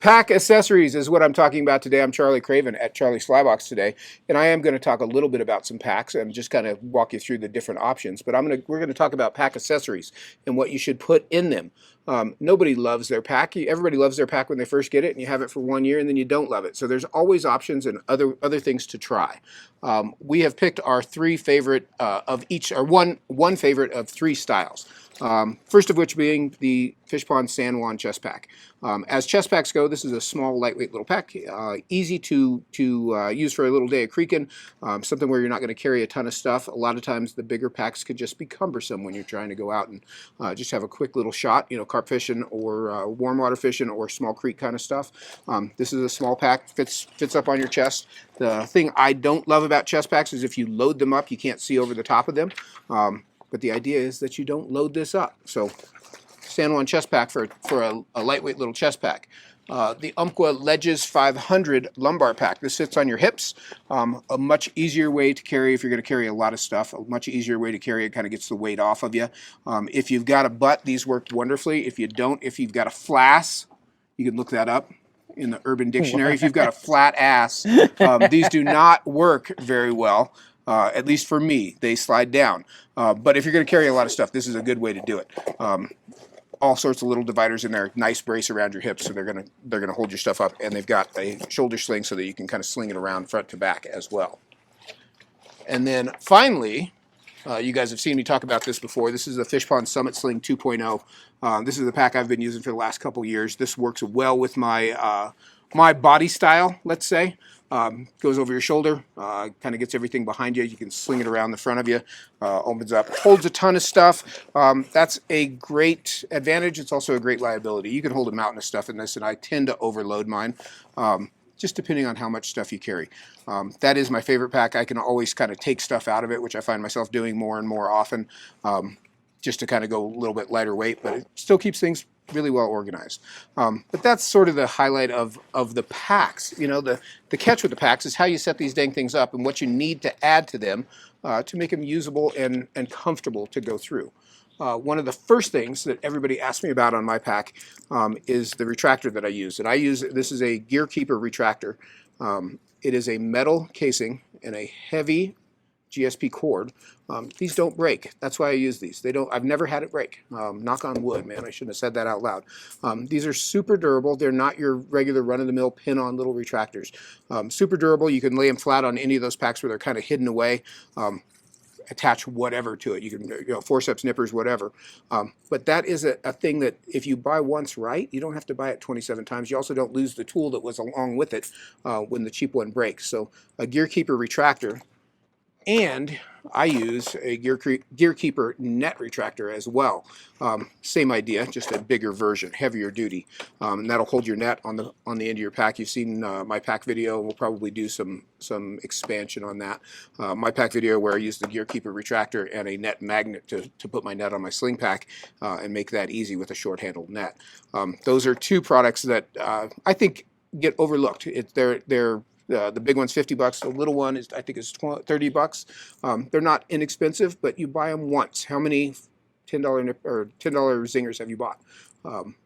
Pack accessories is what I'm talking about today. I'm Charlie Craven at Charlie's Flybox today, and I am going to talk a little bit about some packs and just kind of walk you through the different options. But we're going to talk about pack accessories and what you should put in them. Nobody loves their pack. Everybody loves their pack when they first get it, and you have it for 1 year, and then you don't love it. So there's always options and other things to try. We have picked our three favorite of each, or one favorite of three styles. First of which being the Fish Pond San Juan chest pack. As chest packs go, this is a small, lightweight little pack, easy to use for a little day of creeking, something where you're not going to carry a ton of stuff. A lot of times the bigger packs could just be cumbersome when you're trying to go out and just have a quick little shot, carp fishing or warm water fishing or small creek kind of stuff. This is a small pack, fits up on your chest. The thing I don't love about chest packs is if you load them up, you can't see over the top of them. But the idea is that you don't load this up. So San Juan chest pack for a lightweight little chest pack. The Umpqua Ledges 500 lumbar pack. This sits on your hips. A much easier way to carry if you're going to carry a lot of stuff. A much easier way to carry it, kind of gets the weight off of you. If you've got a butt, these work wonderfully. If you don't, if you've got a flass, you can look that up in the Urban Dictionary. If you've got a flat ass, these do not work very well. At least for me, they slide down. But if you're going to carry a lot of stuff, this is a good way to do it. All sorts of little dividers in there, nice brace around your hips, so they're gonna hold your stuff up, and they've got a shoulder sling so that you can kind of sling it around front to back as well. And then finally, you guys have seen me talk about this before. This is the Fish Pond Summit Sling 2.0. This is the pack I've been using for the last couple years. This works well with my my body style, let's say. Goes over your shoulder, kind of gets everything behind you. You can sling it around the front of you, opens up, holds a ton of stuff. That's a great advantage. It's also a great liability. You can hold a mountain of stuff in this, and I tend to overload mine, just depending on how much stuff you carry. That is my favorite pack. I can always kind of take stuff out of it, which I find myself doing more and more often, just to kind of go a little bit lighter weight, but it still keeps things really well organized. But that's sort of the highlight of the packs. The catch with the packs is how you set these dang things up and what you need to add to them to make them usable and comfortable to go through. One of the first things that everybody asks me about on my pack is the retractor that I use. And this is a Gear Keeper retractor. It is a metal casing and a heavy GSP cord. These don't break. That's why I use these. I've never had it break. Knock on wood, man. I shouldn't have said that out loud. These are super durable. They're not your regular run-of-the-mill pin-on little retractors. Super durable. You can lay them flat on any of those packs where they're kind of hidden away. Attach whatever to it. You can, forceps, nippers, whatever. But that is a thing that if you buy once right, you don't have to buy it 27 times. You also don't lose the tool that was along with it when the cheap one breaks. So a Gear Keeper retractor. And I use a Gear Keeper net retractor as well. Same idea, just a bigger version, heavier duty. And that'll hold your net on the end of your pack. You've seen my pack video. We'll probably do some expansion on that. My pack video where I use the Gear Keeper retractor and a net magnet to put my net on my sling pack and make that easy with a short-handled net. Those are two products that I think get overlooked. The big one's $50. The little one I think is $30. They're not inexpensive, but you buy them once. How many $10 zingers have you bought?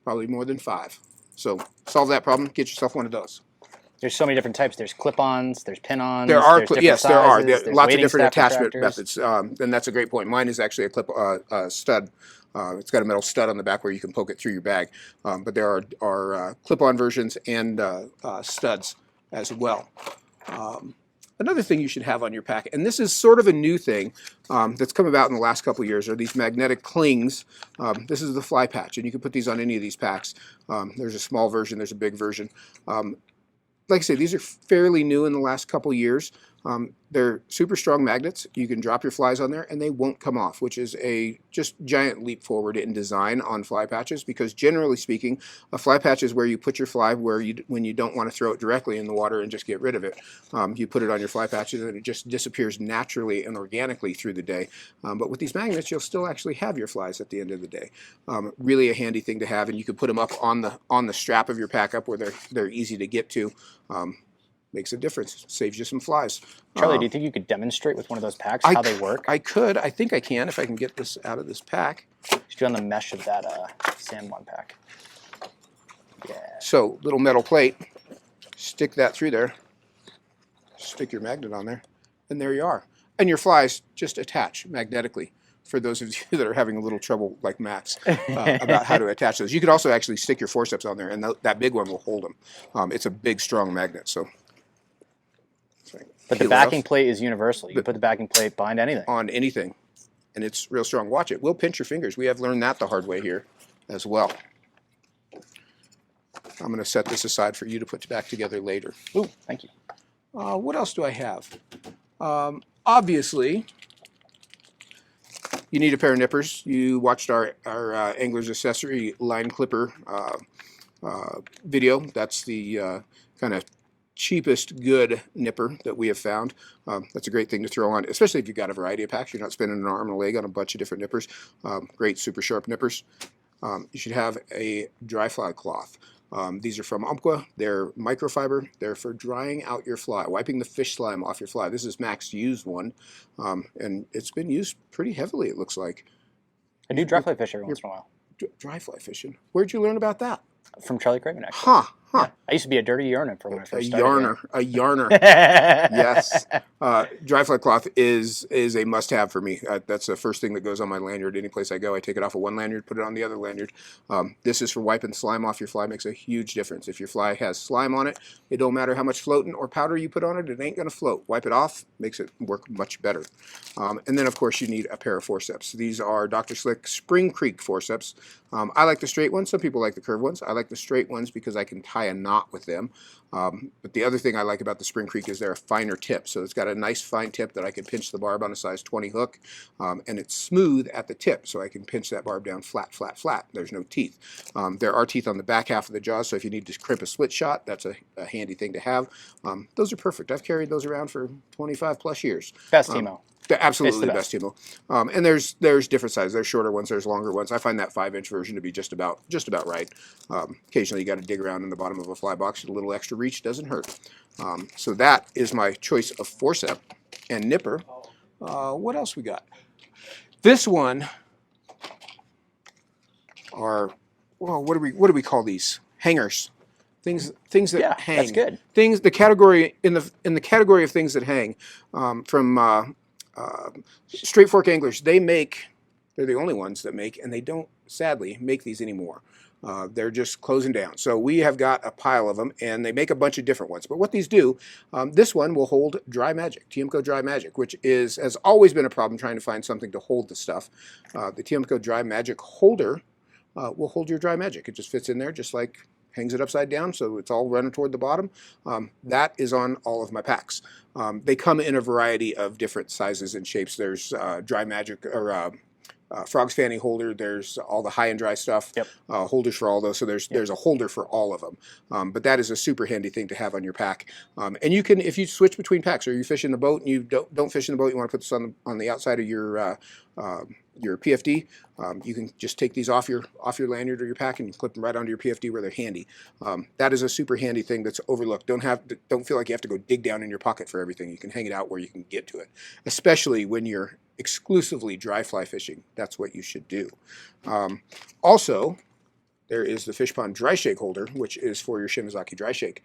Probably more than 5. So solve that problem. Get yourself one of those. There's so many different types. There's clip-ons. There's pin-ons. There are, yes, there are. There are lots of different attachment methods, and that's a great point. Mine is actually a clip stud. It's got a metal stud on the back where you can poke it through your bag. But there are clip-on versions and studs as well. Another thing you should have on your pack, and this is sort of a new thing that's come about in the last couple of years, are these magnetic clings. This is the fly patch, and you can put these on any of these packs. There's a small version, there's a big version. Like I say, these are fairly new in the last couple of years. They're super strong magnets. You can drop your flies on there and they won't come off, which is a just giant leap forward in design on fly patches, because generally speaking, a fly patch is where you put your fly when you don't want to throw it directly in the water and just get rid of it. You put it on your fly patches and it just disappears naturally and organically through the day. But with these magnets, you'll still actually have your flies at the end of the day. Really a handy thing to have, and you can put them up on the strap of your pack up where they're easy to get to. Makes a difference. Saves you some flies. Charlie, do you think you could demonstrate with one of those packs how they work? I could. I think I can if I can get this out of this pack. Just do on the mesh of that San Juan pack. Yeah. So little metal plate, stick that through there, stick your magnet on there, and there you are. And your flies just attach magnetically. For those of you that are having a little trouble, like Max, about how to attach those, you could also actually stick your forceps on there, and that big one will hold them. It's a big, strong magnet. So, but the backing plate is universal. You can put the backing plate behind anything. On anything, and it's real strong. Watch it. We'll pinch your fingers. We have learned that the hard way here as well. I'm going to set this aside for you to put back together later. Ooh, thank you. What else do I have? Obviously, you need a pair of nippers. You watched our Angler's Accessory line clipper video. That's the kind of cheapest good nipper that we have found. That's a great thing to throw on, especially if you've got a variety of packs. You're not spending an arm and a leg on a bunch of different nippers. Great super sharp nippers. You should have a dry fly cloth. These are from Umpqua. They're microfiber. They're for drying out your fly, wiping the fish slime off your fly. This is Mac's used one, and it's been used pretty heavily, it looks like. I do dry fly fish every once in a while. Dry fly fishing? Where'd you learn about that? From Charlie Craven, actually. Huh. Yeah. I used to be a dirty yarner for when I first started. A yarner. Yes. Dry fly cloth is a must-have for me. That's the first thing that goes on my lanyard. Any place I go, I take it off of one lanyard, put it on the other lanyard. This is for wiping slime off your fly. Makes a huge difference. If your fly has slime on it, it don't matter how much floating or powder you put on it, it ain't going to float. Wipe it off, makes it work much better. And then, of course, you need a pair of forceps. These are Dr. Slick Spring Creek forceps. I like the straight ones. Some people like the curved ones. I like the straight ones because I can tie a knot with them. But the other thing I like about the Spring Creek is they're a finer tip. So it's got a nice fine tip that I can pinch the barb on a size 20 hook. And it's smooth at the tip, so I can pinch that barb down flat, flat, flat. There's no teeth. There are teeth on the back half of the jaws, so if you need to crimp a split shot, that's a handy thing to have. Those are perfect. I've carried those around for 25 plus years. Best Timo. They're absolutely the best Timo. And there's different sizes. There's shorter ones. There's longer ones. I find that 5-inch version to be just about right. Occasionally, you got to dig around in the bottom of a fly box. A little extra reach doesn't hurt. So that is my choice of forcep and nipper. What else we got? This one are, well, what do we call these? Hangers. Things that hang. That's good. The category in the category of things that hang from Straight Fork Anglers. They're the only ones that make, and they don't sadly make these anymore. They're just closing down. So we have got a pile of them, and they make a bunch of different ones. But what these do, this one will hold Dry Magic, Tiemco Dry Magic, which has always been a problem trying to find something to hold the stuff. The Tiemco Dry Magic holder will hold your Dry Magic. It just fits in there, just like hangs it upside down, so it's all running toward the bottom. That is on all of my packs. They come in a variety of different sizes and shapes. There's Dry Magic or Frog's Fanny holder. There's all the high and dry stuff. Yep. Holders for all those. So there's a holder for all of them. But that is a super handy thing to have on your pack. And you can, if you switch between packs, or you fish in the boat and you don't fish in the boat, you want to put this on the outside of your PFD. You can just take these off your lanyard or your pack and you clip them right onto your PFD where they're handy. That is a super handy thing that's overlooked. Don't feel like you have to go dig down in your pocket for everything. You can hang it out where you can get to it, especially when you're exclusively dry fly fishing. That's what you should do. Also, there is the Fish Pond Dry Shake holder, which is for your Shimazaki Dry Shake.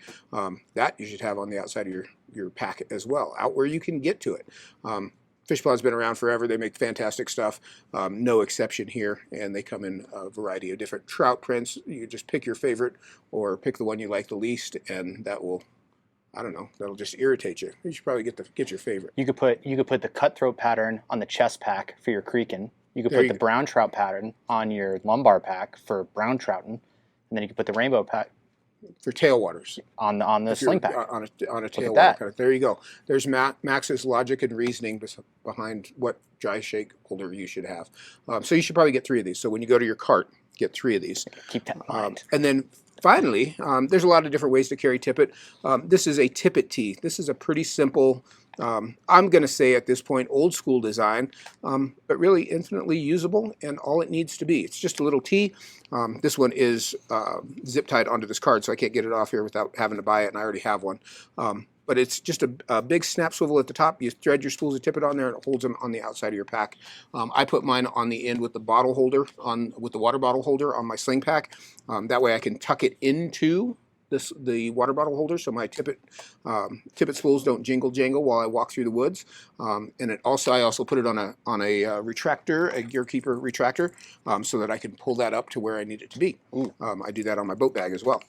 That you should have on the outside of your pack as well, out where you can get to it. Fish Pond's been around forever. They make fantastic stuff. No exception here, and they come in a variety of different trout prints. You just pick your favorite or pick the one you like the least, and that will, I don't know, that'll just irritate you. You should probably get your favorite. You could put the cutthroat pattern on the chest pack for your creeking. You could put the brown trout pattern on your lumbar pack for brown trouting, and then you could put the rainbow pack for tailwaters on the sling pack. On a tailwater kind of. There you go. There's Max's logic and reasoning behind what dry shake holder you should have. So you should probably get 3 of these. So when you go to your cart, get 3 of these. Keep that in mind. And then finally, there's a lot of different ways to carry tippet. This is a tippet tee. This is a pretty simple, I'm going to say at this point, old school design, but really infinitely usable and all it needs to be. It's just a little tee. This one is zip tied onto this card, so I can't get it off here without having to buy it, and I already have one. but it's just a big snap swivel at the top. You thread your spools of tippet on there, and it holds them on the outside of your pack. I put mine on the end with the bottle holder, with the water bottle holder on my Sling pack. That way I can tuck it into the water bottle holder, so my tippet spools don't jingle jangle while I walk through the woods. And I also put it on a retractor, a gear keeper retractor, so that I can pull that up to where I need it to be. I do that on my boat bag as well.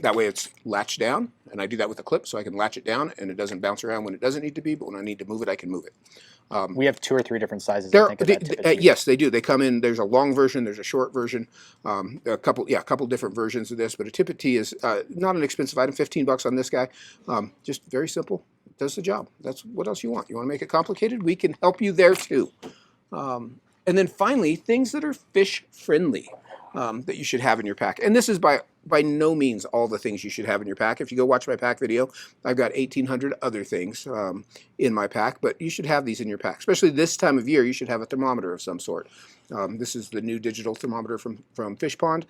That way it's latched down, and I do that with a clip so I can latch it down and it doesn't bounce around when it doesn't need to be, but when I need to move it, I can move it. We have 2 or 3 different sizes, I think, of that tippet tee. Yes, they do. They come in, there's a long version, there's a short version, a couple different versions of this, but a tippet tee is not an expensive item, 15 bucks on this guy. Just very simple, does the job. That's what else you want. You want to make it complicated? We can help you there too. And then finally, things that are fish friendly. That you should have in your pack. And this is by no means all the things you should have in your pack. If you go watch my pack video, I've got 1,800 other things in my pack, but you should have these in your pack. Especially this time of year, you should have a thermometer of some sort. This is the new digital thermometer from Fish Pond.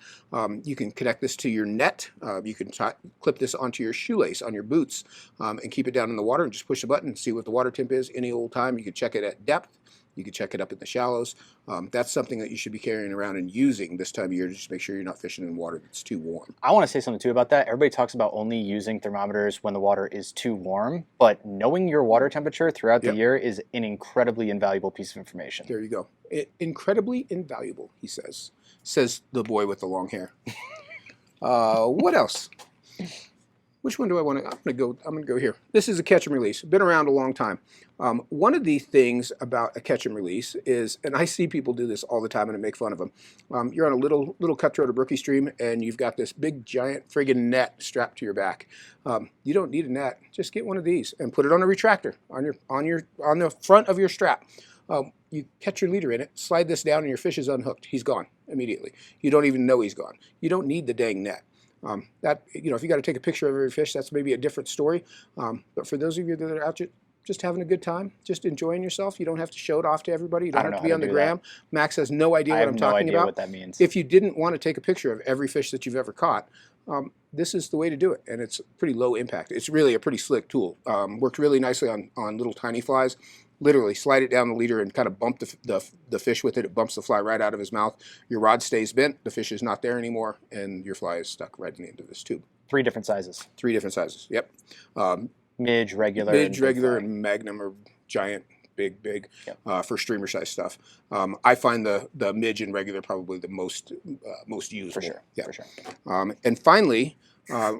You can connect this to your net. You can clip this onto your shoelace, on your boots, and keep it down in the water and just push the button and see what the water temp is any old time. You can check it at depth. You can check it up in the shallows. That's something that you should be carrying around and using this time of year to just make sure you're not fishing in water that's too warm. I want to say something too about that. Everybody talks about only using thermometers when the water is too warm, but knowing your water temperature throughout the year is an incredibly invaluable piece of information. There you go. Incredibly invaluable, he says the boy with the long hair. What else? Which one do I want to? I'm going to go here. This is a catch and release. Been around a long time. One of the things about a catch and release is, and I see people do this all the time and I make fun of them. You're on a little cutthroat or brookie stream and you've got this big giant friggin' net strapped to your back. You don't need a net. Just get one of these and put it on a retractor on the front of your strap. You catch your leader in it, slide this down, and your fish is unhooked. He's gone immediately. You don't even know he's gone. You don't need the dang net. If you got to take a picture of every fish, that's maybe a different story. But for those of you that are out just having a good time, just enjoying yourself, you don't have to show it off to everybody. You don't have to be on the gram. Max has no idea what I'm talking about. What that means. If you didn't want to take a picture of every fish that you've ever caught, this is the way to do it, and it's pretty low impact. It's really a pretty slick tool. Worked really nicely on little tiny flies. Literally slide it down the leader and kind of bump the fish with it. It bumps the fly right out of his mouth. Your rod stays bent, the fish is not there anymore, and your fly is stuck right in the end of this tube. 3 different sizes. 3 different sizes, yep. Midge, regular, and magnum or giant, big, yep. For streamer size stuff. I find the midge and regular probably the most usable. For sure, yeah. for sure. And finally,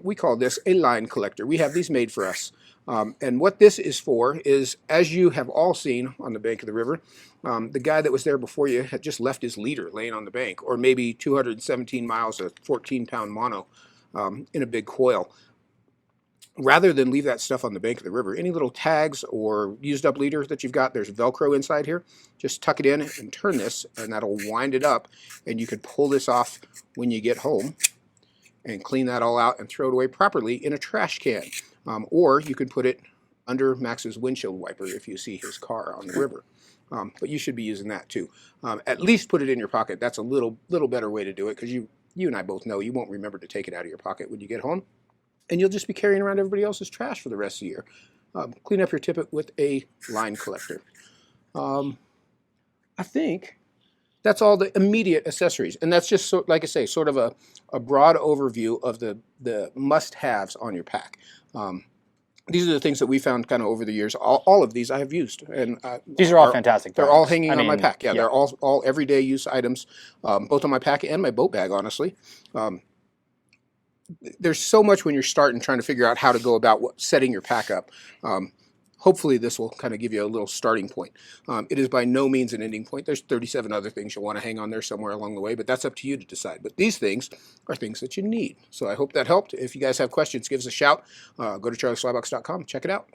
we call this a line collector. We have these made for us. And what this is for is, as you have all seen on the bank of the river, the guy that was there before you had just left his leader laying on the bank, or maybe 217 miles of 14-pound mono in a big coil. Rather than leave that stuff on the bank of the river, any little tags or used up leader that you've got, there's Velcro inside here, just tuck it in and turn this, and that'll wind it up, and you could pull this off when you get home and clean that all out and throw it away properly in a trash can. Or you could put it under Max's windshield wiper if you see his car on the river. But you should be using that too. At least put it in your pocket. That's a little better way to do it, because you and I both know you won't remember to take it out of your pocket when you get home. And you'll just be carrying around everybody else's trash for the rest of the year. Clean up your tippet with a line collector. I think that's all the immediate accessories. And that's just, like I say, sort of a broad overview of the must-haves on your pack. These are the things that we found kind of over the years. All of these I have used, and these are all fantastic. They're all hanging on my pack. Yeah, they're all everyday use items, both on my pack and my boat bag. Honestly, there's so much when you're starting trying to figure out how to go about setting your pack up. Hopefully this will kind of give you a little starting point. It is by no means an ending point. There's 37 other things you'll want to hang on there somewhere along the way, but that's up to you to decide. But these things are things that you need. So I hope that helped. If you guys have questions, give us a shout. Go to charlieslybox.com. Check it out.